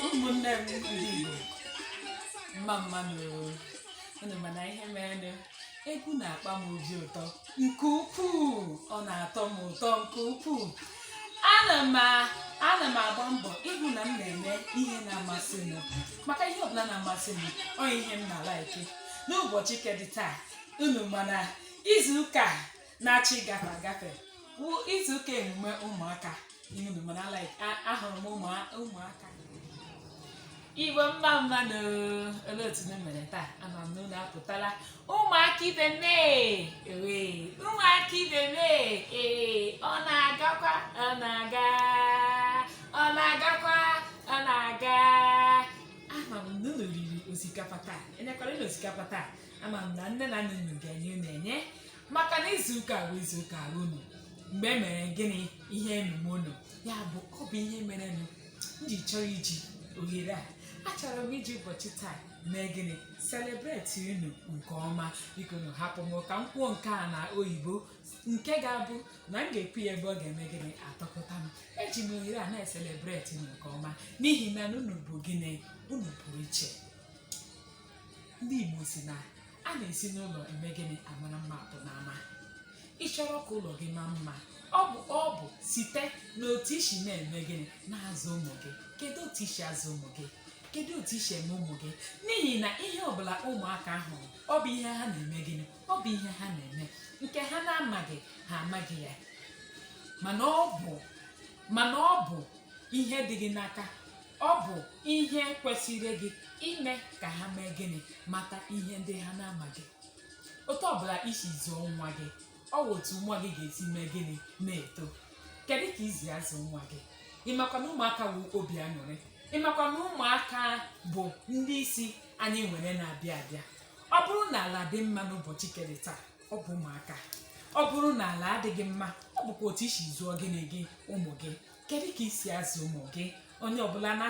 ụmụnne m ndị Igbo mma mmanụ unu mana ihe mere egwu na-akpa m obi ụtọ nke ukwuu, ọ na-atọ m ụtọ nke ukwuu. ana m agba mbọ ịhụ na m na-eme ihe na-amasị m, maka ihe ọbụla na-amasị m ọ ihe m na-alaiki. N'ụbọchị kedị taa, unu mana izuụka na-achị gafe agafe bụ izuụka emume ụmụaka. Ihe unu mana like ahụrụ m ụmụaka Igbo mma mmanụ. Olee otu m mere taa? Ama m na unu apụtala ụmụaka ibe m. Ụmụaka ibe m, ọ na-agakwa ọ na-aga. Ama m na unu riri osikapa taa. Enyekwara unu osikapa taa. Ama m na nne na nna unu ga-enye unu enye, maka na izuụka bụ izuụka unu. Mgbe e mere gịnị ihe emume unu, ya bụ ọ bụ ihe mere m ji chọrọ iji ohere a. Achọrọ m iji ụbọchị taa mee gịnị celebrate unu nke ọma. Biko unu hapụ m ka m kwuo nke a na oyibo, nke ga-abụ na m ga-ekwu ya ebe ọ ga-eme gịnị atọkọta m. Eji m ohere a na-celebrate unu nke ọma n'ihi na unu bụ gịnị, unu pụrụ iche. Ndị Igbo si na a na-esi n'ụlọ eme gịnị amara mma apụ n'ama. Ị chọrọ ka ụlọ gị maa mma, ọ bụ site n'otu isi na-eme gịnị na-azụ ụmụ gị. Kedu otu isi azụ ụmụ gị? Kedu otu isi eme ụmụ gị? N'ihi na ihe ọbụla ụmụaka hụrụ, ọ bụ ihe ha na-eme gịnị, ọ bụ ihe ha na-eme. Nke ha na-amaghị, ha amaghị ya, mana ọ bụ ihe dị gị n'aka. Ọ bụ ihe kwesịrị gị ime ka ha mee gịnị, mata ihe ndị ha na-amaghị. Otu ọbụla isi zụọ nwa gị, ọ bụ otu nwa gị ga-esi mee gịnị na-eto. Kedu ka izi azụ nwa gị? Ịmakwa na ụmụaka bụ obi aṅụrị. Ịmakwa na ụmụaka bụ ndị isi anyị nwere na-abịa abịa. Ọ bụrụ na ala dị mma n'ụbọchị kedị taa, ọ bụ ụmụaka. Ọ bụrụ na ala adịghị mma, ọ bụkwa otu isi zụọ gịnị gị ụmụ gị. Kedu ka isi azụ ụmụ gị? Onye ọbụla nọ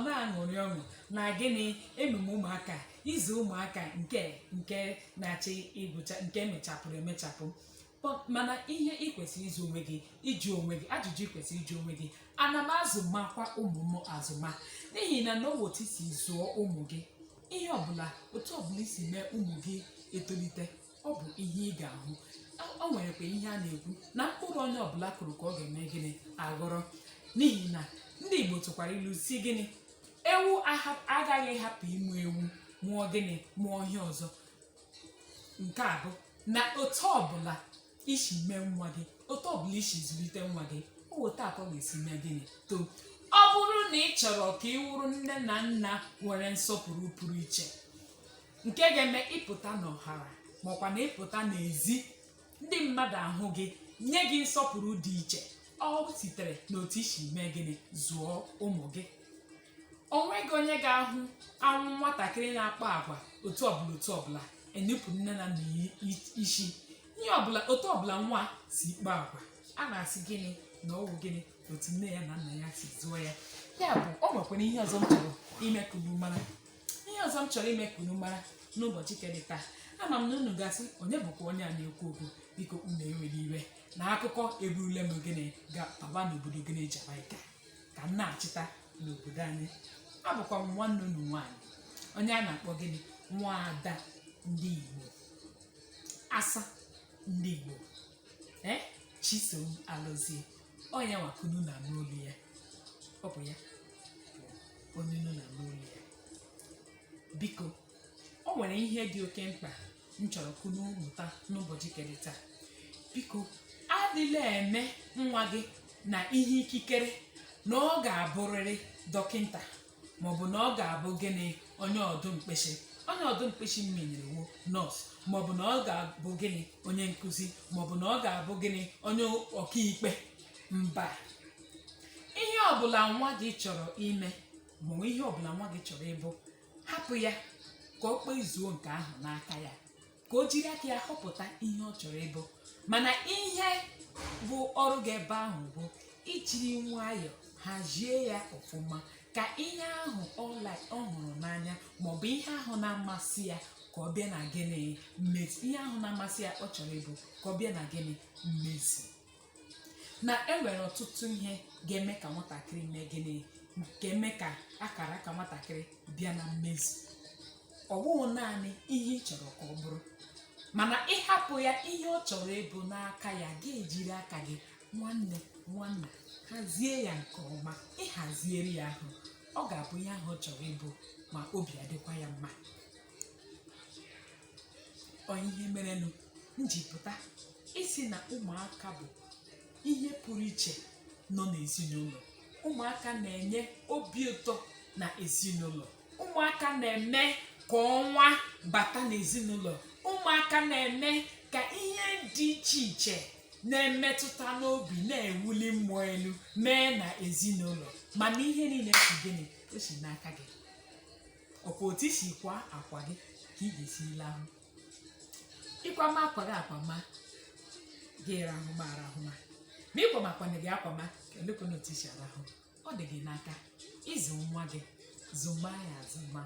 na-aṅụrị ọṅụ na gịnị emume ụmụaka, izu ụmụaka nke na-achị ịbụcha nke mechapụrụ emechapụ. Mana ihe ị kwesịrị ịjụ onwe gị, ajụjụ ị kwesịrị ịjụ onwe gị, ana m azụmakwa ụmụ m azụma? N'ihi na n'otu otu isi zụọ ụmụ gị, ihe ọbụla otu ọbụla isi mee ụmụ gị etolite, ọ bụ ihe ị ga-ahụ. O nwerekwa ihe a na-ekwu na mkpụrụ onye ọbụla kụrụ ka ọ ga-eme gịnị aghọrọ. N'ihi na ndị Igbo tụkwara ilu si gịnị, ewu agaghị hapụ ịmụ ewu mụọ gịnị mụọ ihe ọzọ. Nke a bụ na otu ọbụla isi mee nwa gị, otu ọbụla isi zụlite nwa gị, o weta akọ ga-esi mee gịnị too. Ọ bụrụ na ị chọrọ ka ị wụrụ nne na nna nwere nsọpụrụ pụrụ iche, nke ga-eme ịpụta n'ọhara maọkwa na ịpụta n'ezi, ndị mmadụ ahụ gị, nye gị nsọpụrụ dị iche, ọ sitere n'otu isi mee gịnị zụọ ụmụ gị. O nweghị onye ga-ahụ anwụ nwatakịrị na-akpa agwa otu ọbụla enupụ nne na nna isi. Ihe ọbụla otu ọbụla nwa si kpa agwa, a na-asị gịnị na ọwụ gịnị otu nne ya na nna ya si zụọ ya. Ya bụ, ọ nwekwara ihe ọzọ m chọrọ ime ka unu mara n'ụbọchị kedị taa. Ama m na unu gasị onye bụkwa onye a na-ekwu okwu. Biko unu ewere iwe na akụkọ eburule m gịnị ga-aba n'obodo gịnị Jamaica ka m na-achịta n'obodo anyị. Abụkwa m nwanne unu nwaanyị, onye a na-akpọ gịnị Nwaada ndị Igbo, asa ndị Igbo, Chisom Alozie. Onye nwakunu na n'olu ya, ọ bụ ya bụ onye nọ na n'olu ya. Biko, o nwere ihe dị oke mkpa m chọrọ kunu mụta n'ụbọchị kedị taa. Biko, adịla eme nwa gị na ihe ikikere na ọ ga-abụrịrị dọkịnta, maọbụ na ọ ga-abụ gịnị onye ọdụ mkpeshi mmenyerewo nọọsụ, maọbụ na ọ ga-abụ gịnị onye nkụzi, maọbụ na ọ ga-abụ gịnị onye ọkaikpe. Mba, ihe ọbụla nwa gị chọrọ ime, ma ihe ọbụla nwa gị chọrọ ịbụ, hapụ ya ka ọ kpezuo nke ahụ n'aka ya, ka o jiri aka ya họpụta ihe ọ chọrọ ịbụ. Mana ihe bụ ọrụ gị ebe ahụ bụ ijiri nwayọọ hazie ya ọfụma, ka ihe ahụ ọ hụrụ n'anya maọbụ ihe ahụ na-amasị ya ka ọ bịa na gịnị mmezi. Ihe ahụ na-amasị ya ọ chọrọ ịbụ ka ọ bịa na gịnị mmezi. Na enwere ọtụtụ ihe ga-eme ka nwatakịrị mee gịnị, ga-eme ka akara aka nwatakịrị bịa na mmezi. Ọ bụghị naanị ihe ị chọrọ ka ọ bụrụ, mana ịhapụ ya ihe ọ chọrọ ịbụ n'aka ya, ga-ejiri aka gị nwanne nwanna hazie ya nke ọma. Ịhaziere ya ahụ, ọ ga-abụ ihe ahụ ọ chọrọ ịbụ ma obi adịkwa ya mma. Ọ ihe merenụ njipụta isi na ụmụaka bụ ihe pụrụ iche nọ n'ezinụlọ. Ụmụaka na-enye obi ụtọ na ezinụlọ. Ụmụaka na-eme ka ọnwa bata n'ezinụlọ. Ụmụaka na-eme ka ihe dị iche iche na-emetụta n'obi na-ewuli mmụọ elu mee na ezinụlọ. Mana ihe niile si gịnị, o si n'aka gị. Ọkwa otu isi kwa akwa gị ka ị ga-esi lahụ. Ịkwama akwa gị akwama gị rahụma arahụma, ma ịkwamakwana gị akwama ka elekwana otu isi arahụ. Ọ dị gị n'aka ịzụ nwa gị, zụma ya azụma,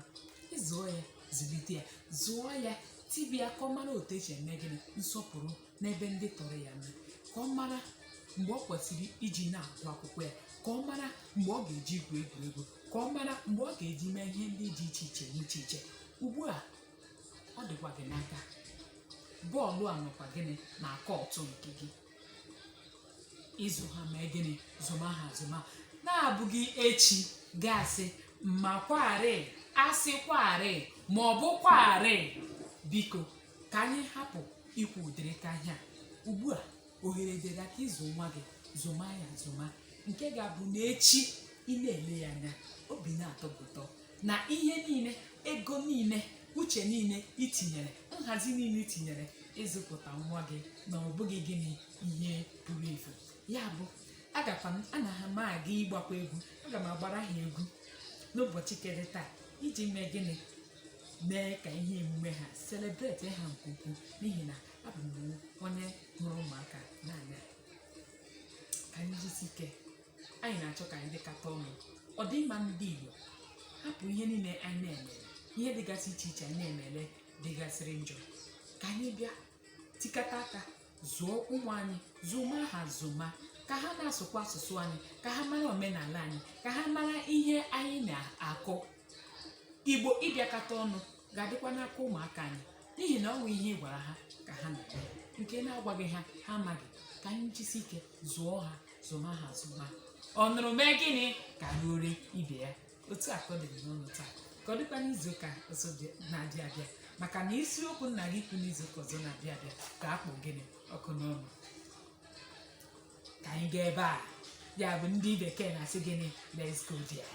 ịzụọ ya zụlite ya, zụọ ya tibia ka ọ mara otu esi eme gịnị nsọpụrụ n'ebe ndị tọrọ ya mee, ka ọ mara mgbe ọ kwesịrị iji na-agụ akwụkwọ ya, ka ọ mara mgbe ọ ga-eji igwu egwuregwu, ka ọ mara mgbe ọ ga-eji mee ihe ndị dị iche iche n'iche iche. Ugbu a ọ dịkwa gị n'aka. Bọọlụ a nọkwa gịnị na aka ọtụ nke gị. Ịzụ ha mee gịnị, zụma ha azụma. Na-abụghị echi gasị mma kwarị asị kwarị ma ọ bụ kwarị. Biko ka anyị hapụ ikwu ụdịrị ka ihe a. Ugbu a ohere dịrị aka ịzụ nwa gị, zụma ya azụma, nke ga-abụ na echi ị na-ele ya anya obi na-atọ gị ụtọ na ihe niile, ego niile, uche niile itinyere, nhazi niile itinyere ịzụpụta nwa gị na ọ bụghị gịnị ihe pụrụ efu. Ya bụ ana ha ma aga ịgbakwa egwu. Aga m agbara ha egwu n'ụbọchị kere taa iji mee gịnị, mee ka ihe emume ha celebrate ha nke ukwuu, n'ihi na abụ m onye hụrụ ụmụaka n'anya. Ka anyị jisi ike, anyị na-achọ ka anyị dịkata ọnụ. Ọ dị mma ndị Igbo hapụ ihe niile anyị na-emere, ihe dịgasị iche iche anyị na-emere dịgasịrị njọ, ka anyị bịa tikata aka zụọ ụmụ anyị, zụma ha zụma, ka ha na-asụkwa asụsụ anyị, ka ha mara omenala anyị, ka ha mara ihe anyị na-akọ. Igbo ịbịakọta ọnụ ga-adịkwa n'aka ụmụaka anyị, n'ihi na ọ bụ ihe ị gwara ha ka ha na-eme, nke na-agwaghị ha ha amaghị. Ka anyị jisi ike zụọ ha, zụma ha zụma. Ọ nụrụ mee gịnị ka ruore ibe ya. Otu a ka ọ dị n'ụlọ taa, ka ọ dịkwa n'izuụka ọzọ na-abịa abịa, maka na isiokwu nna gị kwu n'izuụka ọzọ na-abịa abịa ka akpụ gịnị ọkụ n'ọnụ. Ka anyị gaa ebe a, ya bụ ndị bekee na-asị gịnị, let's go there.